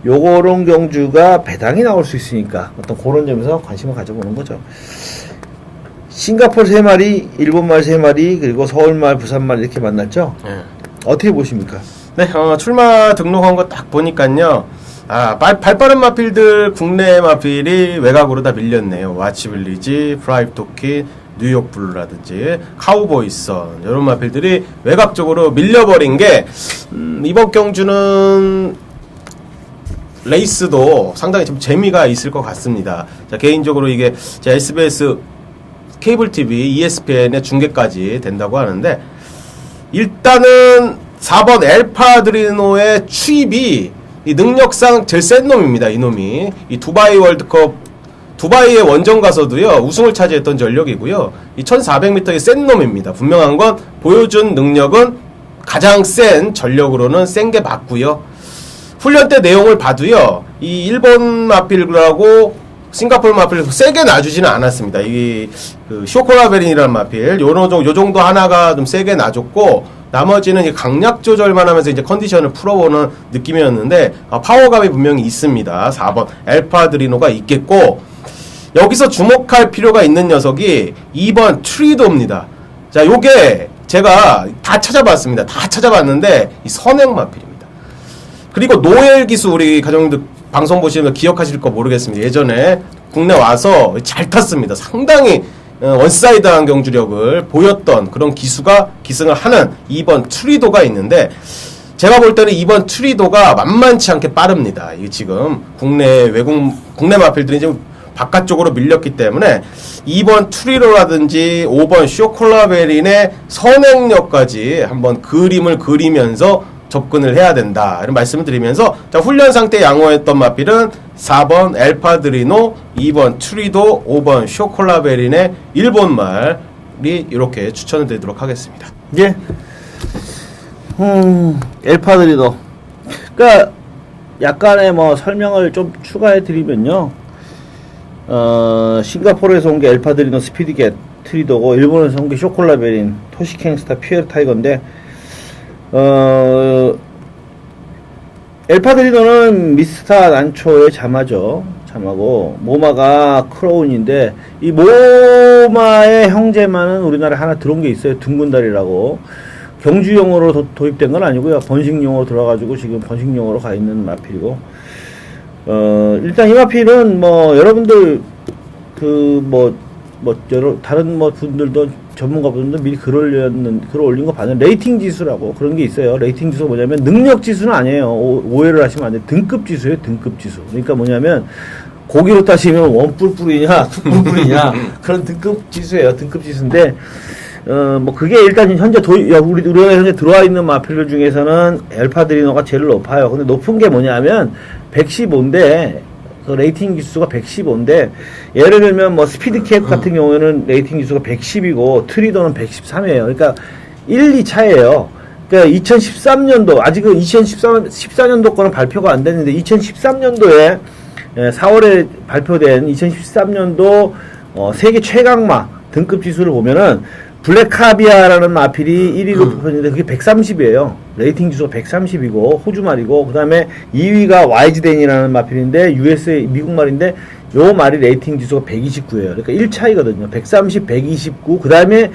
요거런 경주가 배당이 나올 수 있으니까 어떤 그런 점에서 관심을 가져보는 거죠. 싱가포르 3마리, 일본말 3마리, 그리고 서울말, 부산말 이렇게 만났죠? 네. 어떻게 보십니까? 네, 출마 등록한 거 딱 보니까요. 발빠른 마필들, 국내 마필이 외곽으로 다 밀렸네요. 와치빌리지, 프라이브 토키, 뉴욕 블루라든지, 카우보이선, 이런 마필들이 외곽 쪽으로 밀려버린 게, 이번 경주는 레이스도 상당히 좀 재미가 있을 것 같습니다. 자, 개인적으로 이게 SBS 케이블 TV, ESPN의 중계까지 된다고 하는데 일단은 4번 엘파드리노의 추입이 이 능력상 제일 센 놈입니다. 이놈이 이 두바이 월드컵 두바이의 원정 가서도요 우승을 차지했던 전력이고요. 이 1400m의 센 놈입니다. 분명한 건 보여준 능력은 가장 센 전력으로는 센 게 맞고요. 훈련 때 내용을 봐도요 이 일본 마필하고 싱가포르 마필 세게 놔주지는 않았습니다. 이 쇼코라베린이라는 마필 요 정도 하나가 좀 세게 놔줬고 나머지는 강약 조절만 하면서 이제 컨디션을 풀어보는 느낌이었는데 파워감이 분명히 있습니다. 4번 엘파드리노가 있겠고 여기서 주목할 필요가 있는 녀석이 2번 트리도입니다. 자, 요게 제가 다 찾아봤습니다. 다 찾아봤는데 이 선행 마필입니다. 그리고 노엘 기수 우리 가정들 방송 보시면 기억하실 거 모르겠습니다. 예전에 국내 와서 잘 탔습니다. 상당히 원사이드한 경주력을 보였던 그런 기수가 기승을 하는 2번 트리도가 있는데 제가 볼 때는 2번 트리도가 만만치 않게 빠릅니다. 이게 지금 국내 마필들이 이제 바깥쪽으로 밀렸기 때문에 2번 트리도라든지 5번 쇼콜라베린의 선행력까지 한번 그림을 그리면서 접근을 해야 된다. 이런 말씀을 드리면서 자, 훈련 상태 양호했던 마필은 4번 엘파드리노, 2번 트리도, 5번 쇼콜라베린의 일본말이 이렇게 추천을 드리도록 하겠습니다. 예. 엘파드리노. 그러니까 약간의 뭐 설명을 좀 추가해 드리면요. 싱가포르에서 온 게 엘파드리노 스피드겟 트리도고 일본에서 온 게 쇼콜라베린 토시캥스타 피에르 타이거인데 엘파드리노는 미스터 난초의 자마죠. 자마고 모마가 크로운인데 이 모마의 형제만은 우리나라에 하나 들어온 게 있어요. 둥근다리라고. 경주용으로 도입된 건 아니고요. 번식용으로 들어가지고 지금 번식용으로 가 있는 마필이고 일단 이 마필은 뭐 여러분들 다른 분들도 전문가분들도 미리 글 올린 거 봤는데 레이팅 지수라고 그런 게 있어요. 레이팅 지수가 뭐냐면 능력 지수는 아니에요. 오해를 하시면 안 돼요. 등급 지수예요. 등급 지수. 그러니까 뭐냐면 고기로 따지면 원뿔뿔이냐 투뿔뿔이냐 그런 등급 지수예요. 등급 지수인데 뭐 그게 일단 현재 우리나라에 현재 들어와 있는 마필들 중에서는 엘파드리노가 제일 높아요. 근데 높은 게 뭐냐면 115인데 그 레이팅 기수가 115인데 예를 들면 뭐 스피드캡 같은 경우에는 레이팅 기수가 110이고 트리도는 113이에요. 그러니까 1, 2 차예요. 그러니까 2013년도 아직은 2014년도 거는 발표가 안 됐는데 2013년도에 4월에 발표된 2013년도 세계 최강마 등급 지수를 보면은 블랙카비아라는 마필이 1위로 뽑혔는데 그게 130이에요. 레이팅 지수가 130이고 호주 말이고 그 다음에 2위가 와이즈덴이라는 마필인데 USA 미국 말인데 요 말이 레이팅 지수가 129예요. 그러니까 1차이거든요. 130, 129. 그 다음에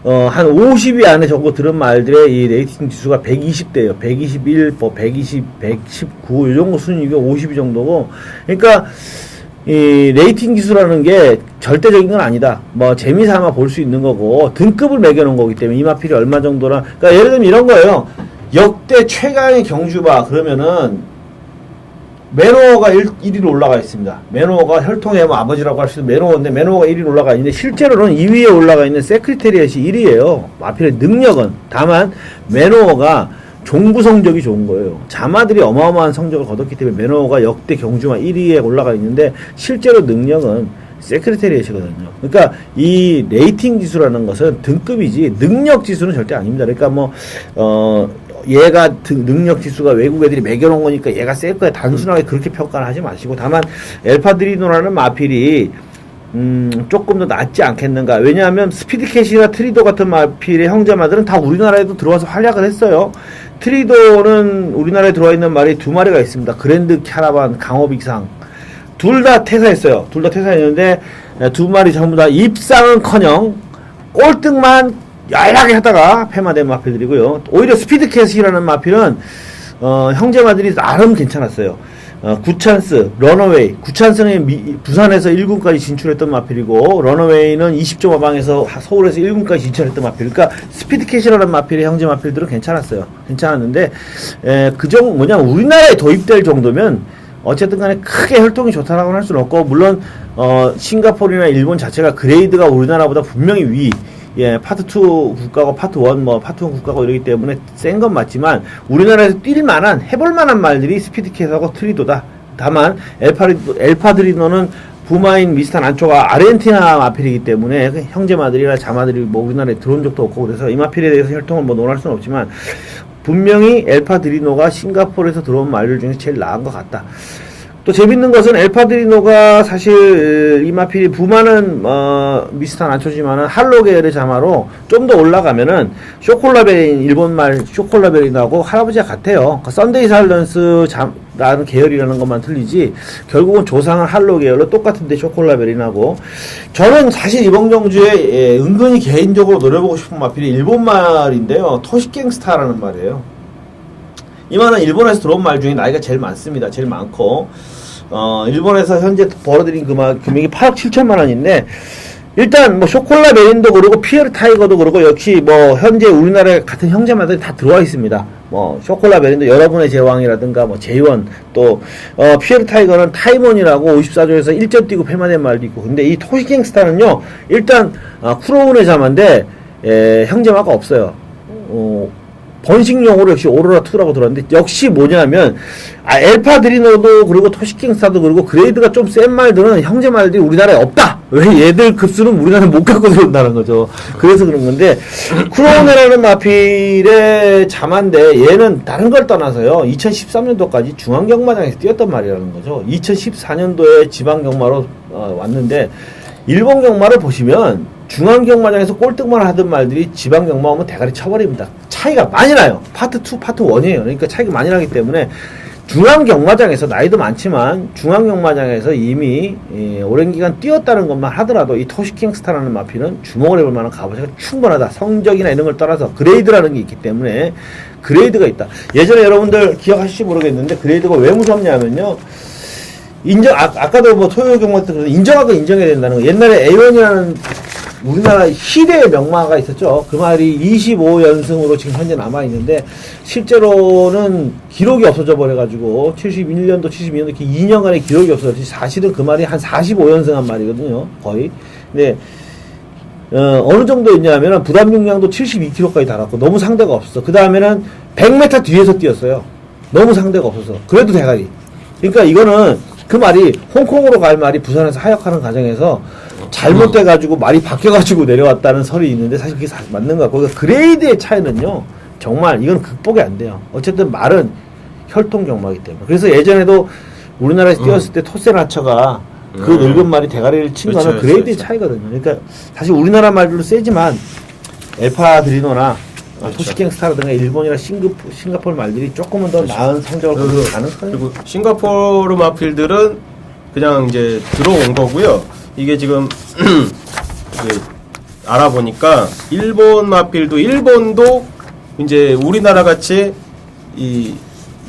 한 50위 안에 적어 들은 말들의 이 레이팅 지수가 120대예요. 121, 뭐 120, 119, 이 정도 순위가 50위 정도고. 그러니까 이 레이팅 기수라는 게 절대적인 건 아니다. 뭐 재미삼아 볼 수 있는 거고 등급을 매겨놓은 거기 때문에 이 마필이 얼마 정도나. 그러니까 예를 들면 이런 거예요. 역대 최강의 경주마 그러면은 매너가 1위로 올라가 있습니다. 매너가 혈통의 뭐 아버지라고 할 수 있는 매너인데 매너가 1위로 올라가 있는데 실제로는 2위에 올라가 있는 세크리테리엇이 1위예요. 마필의 능력은. 다만 매너가 종부 성적이 좋은 거예요. 자마들이 어마어마한 성적을 거뒀기 때문에 매너가 역대 경주마 1위에 올라가 있는데 실제로 능력은 세크리테리엇이거든요. 그러니까 이 레이팅 지수라는 것은 등급이지 능력 지수는 절대 아닙니다. 그러니까 뭐 얘가 능력 지수가 외국 애들이 매겨놓은 거니까 얘가 셀 거야. 단순하게 그렇게 평가를 하지 마시고 다만 엘파드리노라는 마필이 조금 더 낫지 않겠는가. 왜냐하면 스피드캣이나 트리도 같은 마필의 형제마들은 다 우리나라에도 들어와서 활약을 했어요. 트리도는 우리나라에 들어와 있는 말이 두 마리가 있습니다. 그랜드 캐러반, 강호빅상. 둘 다 퇴사했어요. 둘 다 퇴사했는데 두 마리 전부 다 입상은커녕 꼴등만 야야하게 하다가 폐마된 마필들이고요. 오히려 스피드캣이라는 마필은 형제마들이 나름 괜찮았어요. 구찬스, 러너웨이. 구찬스는 부산에서 1군까지 진출했던 마필이고 러너웨이는 20점 화방에서 서울에서 1군까지 진출했던 마필. 그러니까 스피드캣이라는 마필의 형제 마필들은 괜찮았어요. 괜찮았는데 뭐냐면 우리나라에 도입될 정도면 어쨌든 간에 크게 혈통이 좋다라고는 할 수는 없고 물론 싱가포르나 일본 자체가 그레이드가 우리나라보다 분명히 위. 예, 파트 2 국가고 파트 1 뭐 파트 1 국가고 이러기 때문에 센 건 맞지만 우리나라에서 뛸 만한 해볼 만한 말들이 스피드캣하고 트리도다. 다만 엘파드리노는 부마인 미스터 난초가 아르헨티나 마필이기 때문에 형제마들이나 자마들이 뭐 우리나라에 들어온 적도 없고 그래서 이 마필에 대해서 혈통을 뭐 논할 수는 없지만 분명히 엘파드리노가 싱가포르에서 들어온 말들 중에 제일 나은 것 같다. 또 재밌는 것은 엘파드리노가 사실 이 마필이 부마는 미스터 난초지만은 할로 계열의 자마로 좀 더 올라가면은 쇼콜라베린 일본말 쇼콜라베린하고 할아버지가 같아요. 그 썬데이 사일런스 라는 계열이라는 것만 틀리지 결국은 조상은 할로 계열로 똑같은데 쇼콜라베린하고 저는 사실 이번 경주에 은근히 개인적으로 노려보고 싶은 마필이 일본말인데요. 토시갱스타라는 말이에요. 이 말은 일본에서 들어온 말 중에 나이가 제일 많습니다. 제일 많고 일본에서 현재 벌어들인 금액이 8억 7천만 원인데 일단 뭐 쇼콜라 메린도 그러고 피에르 타이거도 그러고 역시 뭐 현재 우리나라에 같은 형제마들이 다 들어와 있습니다. 뭐 쇼콜라 메린도 여러분의 제왕이라든가 뭐 제이원 또 피에르 타이거는 타이몬이라고 54조에서 1점 뛰고 폐마된 말도 있고 근데 이 토시갱스타는요 일단 쿠로운의 자마인데 형제마가 없어요. 번식용으로 역시 오로라2라고 들었는데 역시 뭐냐면 엘파드리노도 그리고 토시킹스타도 그리고 그레이드가 좀 센 말들은 형제 말들이 우리나라에 없다. 왜 얘들 급수는 우리나라에 못 갖고 들어온다는 거죠. 그래서 그런 건데 크로네라는 마필의 자만데 얘는 다른 걸 떠나서요 2013년도까지 중앙경마장에서 뛰었단 말이라는 거죠. 2014년도에 지방경마로 왔는데 일본 경마를 보시면 중앙경마장에서 꼴등만 하던 말들이 지방경마 오면 대가리 쳐버립니다. 차이가 많이 나요. 파트 2, 파트 1이에요. 그러니까 차이가 많이 나기 때문에 중앙경마장에서 나이도 많지만 중앙경마장에서 이미 오랜 기간 뛰었다는 것만 하더라도 이 토시킹스타라는 마필은 주목을 해볼 만한 값어치가 충분하다. 성적이나 이런 걸 떠나서 그레이드라는 게 있기 때문에 그레이드가 있다. 예전에 여러분들 기억하실지 모르겠는데 그레이드가 왜 무섭냐면요. 아까도 뭐 토요 경마 때 인정하고 인정해야 된다는 거. 옛날에 A1이라는 우리나라 희대의 명마가 있었죠. 그 말이 25연승으로 지금 현재 남아있는데, 실제로는 기록이 없어져 버려가지고, 71년도, 72년도 이렇게 2년간의 기록이 없어졌지. 사실은 그 말이 한 45연승 한 말이거든요. 거의. 근데, 어느 정도 있냐면은 부담 용량도 72kg까지 달았고 너무 상대가 없었어. 그 다음에는 100m 뒤에서 뛰었어요. 너무 상대가 없어서. 그래도 대가리. 그러니까 이거는 그 말이 홍콩으로 갈 말이 부산에서 하역하는 과정에서 잘못돼가지고 말이 바뀌어가지고 내려왔다는 설이 있는데 사실 그게 맞는 것 같고 그러니까 그레이드의 차이는요. 정말 이건 극복이 안 돼요. 어쨌든 말은 혈통 경마이기 때문에. 그래서 예전에도 우리나라에서 뛰었을 때 토세나처가 그 늙은 말이 대가리를 친 거는 그렇죠, 그레이드의 그렇죠. 차이거든요. 그러니까 사실 우리나라 말들도 세지만 엘파드리노나 그렇죠. 토시갱스타라든가 일본이나 싱가포르 말들이 조금은 더 나은 성적을 거둘 가능성이 그리고 싱가포르 마필들은 그냥 이제 들어온 거고요. 이게 지금 이게 알아보니까 일본 마필도 일본도 이제 우리나라 같이 이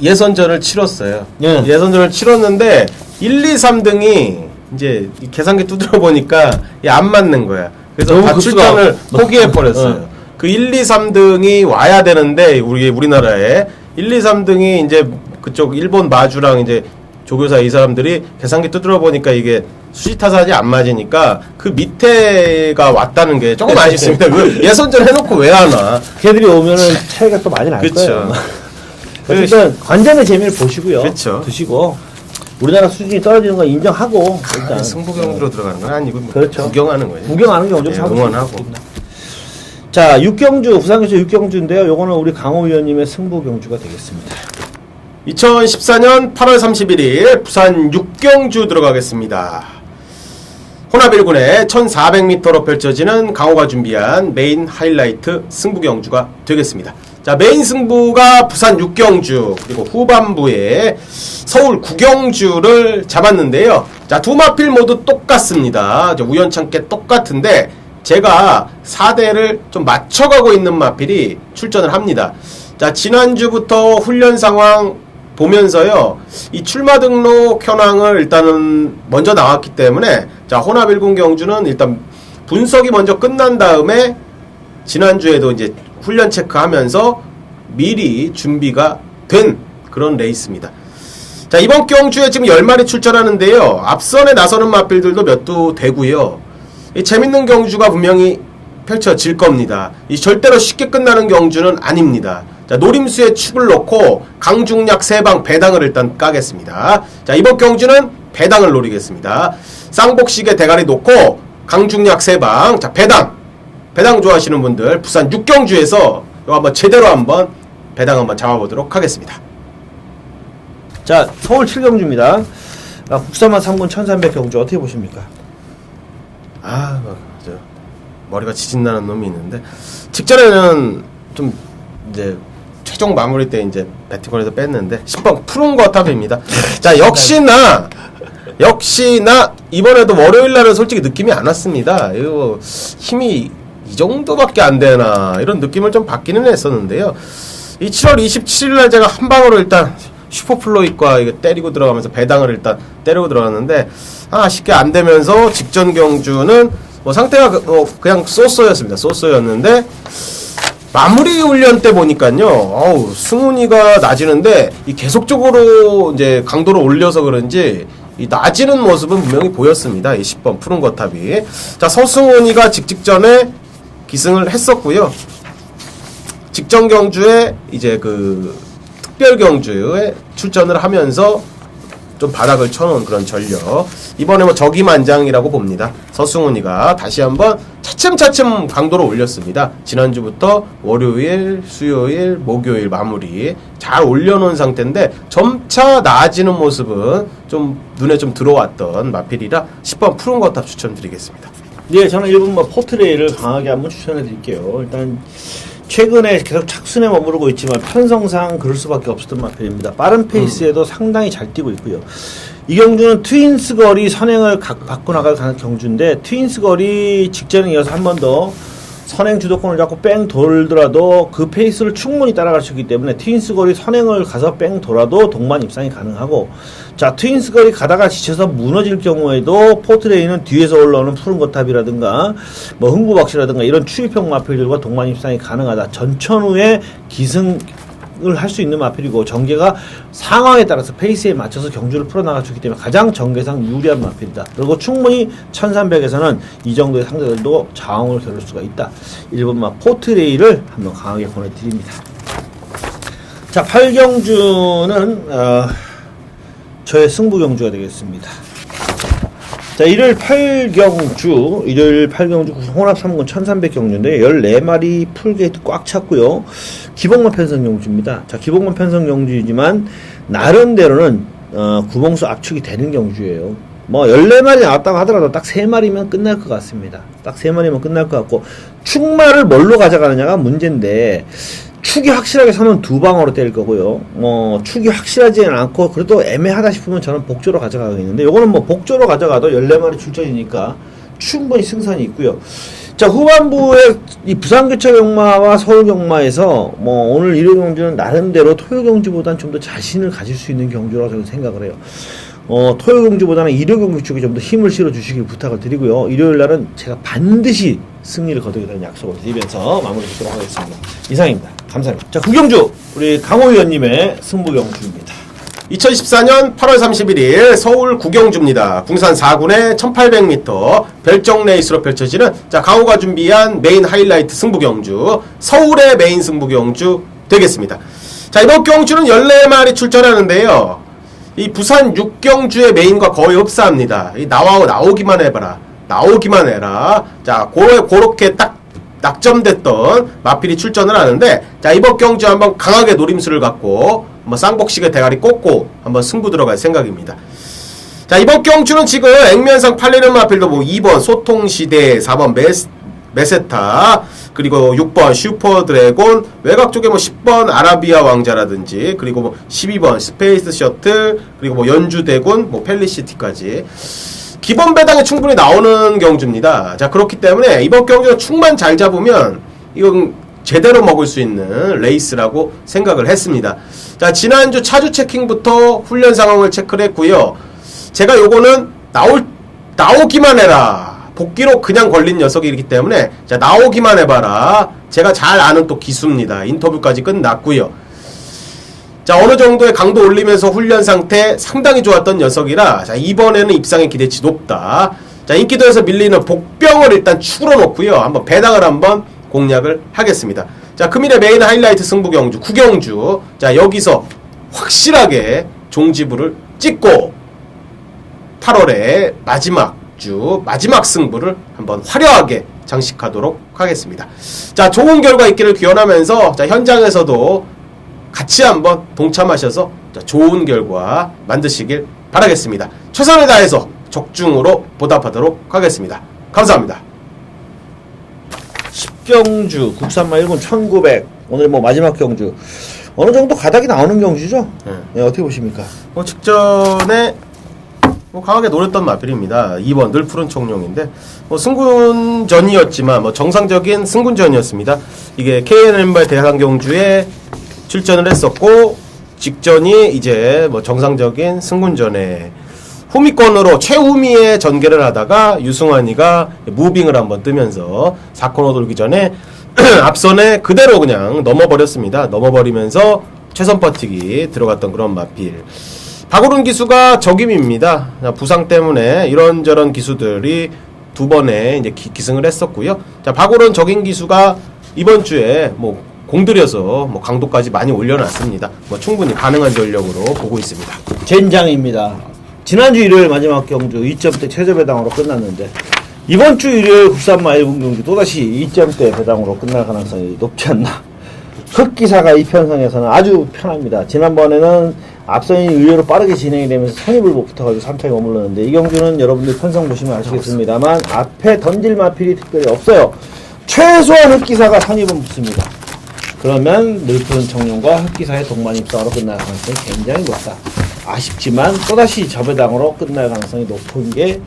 예선전을 치렀어요. 예. 예선전을 치렀는데 1, 2, 3등이 이제 이 계산기 두드려 보니까 안 맞는 거야. 그래서 너무 다 급수가 출전을 포기해 어. 버렸어요. 그 1, 2, 3등이 와야 되는데 우리나라에 1, 2, 3등이 이제 그쪽 일본 마주랑 이제 조교사 이 사람들이 계산기 두드려 보니까 이게 수시타산이 안 맞으니까 그 밑에가 왔다는 게 조금 아쉽습니다. 그 예선전 해놓고 왜 안 와? 걔들이 오면은 차이가 또 많이 날 그쵸. 거예요. 어쨌든 관전의 재미를 보시고요. 그쵸. 드시고 우리나라 수준이 떨어지는 건 인정하고 일단 승부경주로 들어가는 건 아니고 뭐 그렇죠. 구경하는 거예요. 구경하는 게 먼저 응원하고. 자, 육경주 부산경주 육경주인데요. 요거는 우리 강호 위원님의 승부 경주가 되겠습니다. 2014년 8월 31일 부산 육경주 들어가겠습니다. 혼합 1군에 1400m로 펼쳐지는 강호가 준비한 메인 하이라이트 승부 경주가 되겠습니다. 자, 메인 승부가 부산 육경주 그리고 후반부에 서울 구경주를 잡았는데요. 자, 두 마필 모두 똑같습니다. 우연찮게 똑같은데 제가 4대를 좀 맞춰가고 있는 마필이 출전을 합니다. 자, 지난주부터 훈련 상황 보면서요, 이 출마 등록 현황을 일단은 먼저 나왔기 때문에, 자, 혼합 1군 경주는 일단 분석이 먼저 끝난 다음에, 지난주에도 이제 훈련 체크하면서 미리 준비가 된 그런 레이스입니다. 자, 이번 경주에 지금 10마리 출전하는데요, 앞선에 나서는 마필들도 몇 두 되고요. 이 재밌는 경주가 분명히 펼쳐질 겁니다. 이 절대로 쉽게 끝나는 경주는 아닙니다. 자, 노림수에 축을 놓고 강중약 3방 배당을 일단 까겠습니다. 자, 이번 경주는 배당을 노리겠습니다. 쌍복식에 대가리 놓고 강중약 3방. 자, 배당 좋아하시는 분들 부산 육경주에서 이거 한번 제대로 한번 배당 한번 잡아보도록 하겠습니다. 자, 서울 7경주입니다. 국사만 3군 1300 경주 어떻게 보십니까? 머리가 지진나는 놈이 있는데 직전에는 좀 이제 최종 마무리 때 이제 배팅권에서 뺐는데 10번 푸른 거탑입니다. 자, 역시나 이번에도 월요일 날은 솔직히 느낌이 안 왔습니다. 이거 힘이 이 정도밖에 안 되나 이런 느낌을 좀 받기는 했었는데요. 이 7월 27일 날 제가 한 방으로 일단 슈퍼플로이과 이거 때리고 들어가면서 배당을 일단 때리고 들어갔는데 쉽게 안 되면서 직전 경주는 뭐 상태가 그냥 쏘쏘였습니다. 마무리 훈련 때 보니까요, 승훈이가 낮이는데 이 계속적으로 이제 강도를 올려서 그런지 이 낮이는 모습은 분명히 보였습니다. 이 10번 푸른 거탑이. 자, 서승훈이가 직전에 기승을 했었고요. 직전 경주에 이제 그 특별 경주에 출전을 하면서 좀 바닥을 쳐놓은 그런 전력. 이번에 뭐 적이만장이라고 봅니다. 서승훈이가 다시 한번 차츰차츰 강도를 올렸습니다. 지난주부터 월요일, 수요일, 목요일 마무리 잘 올려놓은 상태인데 점차 나아지는 모습은 좀 눈에 좀 들어왔던 마필이라 10번 푸른 거탑 추천드리겠습니다. 네, 저는 1번 포트레이를 강하게 한번 추천해 드릴게요. 일단 최근에 계속 착순에 머무르고 있지만 편성상 그럴 수밖에 없었던 마필입니다. 빠른 페이스에도 상당히 잘 뛰고 있고요. 이 경주는 트윈스 거리 선행을 받고 나갈 경주인데 트윈스 거리 직전에 이어서 한 번 더 선행 주도권을 잡고 뺑 돌더라도 그 페이스를 충분히 따라갈 수 있기 때문에 트윈스 거리 선행을 가서 뺑 돌아도 동반 입상이 가능하고, 자, 트윈스 거리 가다가 지쳐서 무너질 경우에도 포트레이는 뒤에서 올라오는 푸른 거탑이라든가 뭐 흥부박씨라든가 이런 추입형 마필들과 동반 입상이 가능하다. 전천후의 기승 할 수 있는 마필이고 전개가 상황에 따라서 페이스에 맞춰서 경주를 풀어나갈 수 있기 때문에 가장 전개상 유리한 마필이다. 그리고 충분히 1300에서는 이 정도의 상대들도 자웅을 겨룰 수가 있다. 1번마 포트레이를 한번 강하게 보내드립니다. 자, 8경주는 저의 승부경주가 되겠습니다. 자, 일요일 8경주 혼합 3군 1300경주인데 14마리 풀게이트 꽉 찼고요. 기복만 편성 경주입니다. 자, 기복만 편성 경주이지만 나름대로는 구봉수 압축이 되는 경주예요. 뭐 14마리 나왔다고 하더라도 딱 3마리면 끝날 것 같습니다. 딱 3마리면 끝날 것 같고 축마를 뭘로 가져가느냐가 문제인데 축이 확실하게 서면 2방으로 때릴 거고요. 축이 확실하지는 않고 그래도 애매하다 싶으면 저는 복조로 가져가겠는데 요거는 뭐 복조로 가져가도 14마리 출전이니까 충분히 승산이 있고요. 자, 후반부에 이 부산교차경마와 서울경마에서 뭐 오늘 일요 경주는 나름대로 토요경주보다는 좀 더 자신을 가질 수 있는 경주라고 저는 생각을 해요. 토요경주보다는 일요경주 쪽에 좀 더 힘을 실어 주시길 부탁을 드리고요. 일요일날은 제가 반드시 승리를 거두겠다는 약속을 드리면서 마무리 짓도록 하겠습니다. 이상입니다. 감사합니다. 자, 구경주 우리 강호 위원님의 승부경주입니다. 2014년 8월 31일 서울 구경주입니다. 궁산 4군의 1800m 별정 레이스로 펼쳐지는 강호가 준비한 메인 하이라이트 승부경주, 서울의 메인 승부경주 되겠습니다. 자, 이번 경주는 14마리 출전하는데요. 이 부산 6경주의 메인과 거의 흡사합니다. 나오기만 해봐라. 나오기만 해라. 자, 그렇게 딱 낙점됐던 마필이 출전을 하는데, 자, 이번 경주 한번 강하게 노림수를 갖고 한번 쌍복식의 대가리 꽂고 한번 승부 들어갈 생각입니다. 자, 이번 경주는 지금 액면상 팔리는 마필도 뭐 2번 소통시대, 4번 메세타, 그리고 6번 슈퍼드래곤, 외곽 쪽에 뭐 10번 아라비아 왕자라든지, 그리고 뭐 12번 스페이스 셔틀, 그리고 뭐 연주대군, 뭐 펠리시티까지 기본 배당에 충분히 나오는 경주입니다. 자, 그렇기 때문에 이번 경주는 축만 잘 잡으면 이건 제대로 먹을 수 있는 레이스라고 생각을 했습니다. 자, 지난주 차주 체킹부터 훈련 상황을 체크를 했고요. 제가 요거는 나오기만 해라. 복귀로 그냥 걸린 녀석이기 때문에 자, 나오기만 해봐라. 제가 잘 아는 또 기수입니다. 인터뷰까지 끝났고요. 자, 어느 정도의 강도 올리면서 훈련 상태 상당히 좋았던 녀석이라 자, 이번에는 입상의 기대치 높다. 자, 인기도에서 밀리는 복병을 일단 축으로 놓고요. 한번 배당을 한번 공략을 하겠습니다. 자, 금일의 메인 하이라이트 승부경주 구경주. 자, 여기서 확실하게 종지부를 찍고 8월의 마지막 주 마지막 승부를 한번 화려하게 장식하도록 하겠습니다. 자, 좋은 결과 있기를 기원하면서 자, 현장에서도 같이 한번 동참하셔서 좋은 결과 만드시길 바라겠습니다. 최선을 다해서 적중으로 보답하도록 하겠습니다. 감사합니다. 10경주 국산마 1군 1900 오늘 뭐 마지막 경주 어느 정도 가닥이 나오는 경주죠? 네, 어떻게 보십니까? 직전에 강하게 노렸던 마필입니다. 2번 늘 푸른 청룡인데 승군전이었지만 정상적인 승군전이었습니다. 이게 KNM발 대항경주에 출전을 했었고 직전이 이제 정상적인 승군전에 후미권으로 최후미에 전개를 하다가 유승환이가 무빙을 한번 뜨면서 4코너 돌기 전에 앞선에 그대로 그냥 넘어버렸습니다. 넘어버리면서 최선 버티기 들어갔던 그런 마필. 박오른 기수가 적임입니다. 부상 때문에 이런저런 기수들이 두 번에 이제 기승을 했었고요. 자, 박오른 적임 기수가 이번 주에 공들여서 강도까지 많이 올려놨습니다. 충분히 가능한 전력으로 보고 있습니다. 젠장입니다. 지난주 일요일 마지막 경주 2점대 최저 배당으로 끝났는데 이번 주 일요일 국산마 1군 경주 또다시 2점대 배당으로 끝날 가능성이 높지 않나. 흑기사가 이 편성에서는 아주 편합니다. 지난번에는 앞선이 의외로 빠르게 진행이 되면서 선입을 못 붙어가지고 3차에 머물렀는데 이 경주는 여러분들 편성 보시면 아시겠습니다만 앞에 던질 마필이 특별히 없어요. 최소한 흑기사가 선입은 붙습니다. 그러면 늘푸른 청룡과 흑기사의 동반 입상으로 끝날 가능성이 굉장히 높다. 아쉽지만 또다시 저배당으로 끝날 가능성이 높은 게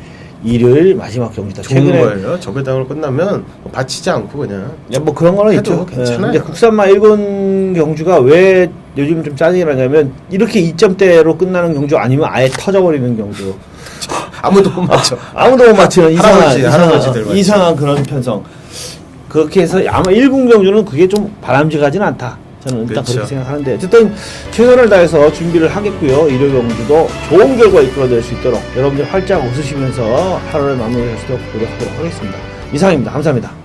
일요일 마지막 경기다. 좋은 거예요. 저배당으로 끝나면 바치지 않고 그냥. 그런 거는 있죠. 괜찮아요. 근데 국산마 1군 경주가 왜 요즘 좀 짜증이 나냐면 이렇게 2점대로 끝나는 경주 아니면 아예 터져버리는 경주. 아무도 못 맞춰. 아무도 못 맞히는 이상한 그런 편성. 그렇게 해서 아마 1군 경주는 그게 좀 바람직하진 않다. 저는 일단 그렇죠. 그렇게 생각하는데 어쨌든 최선을 다해서 준비를 하겠고요. 일요 경주도 좋은 결과 이끌어낼 수 있도록 여러분들 활짝 웃으시면서 하루를 마무리할 수 있도록 노력하도록 하겠습니다. 이상입니다. 감사합니다.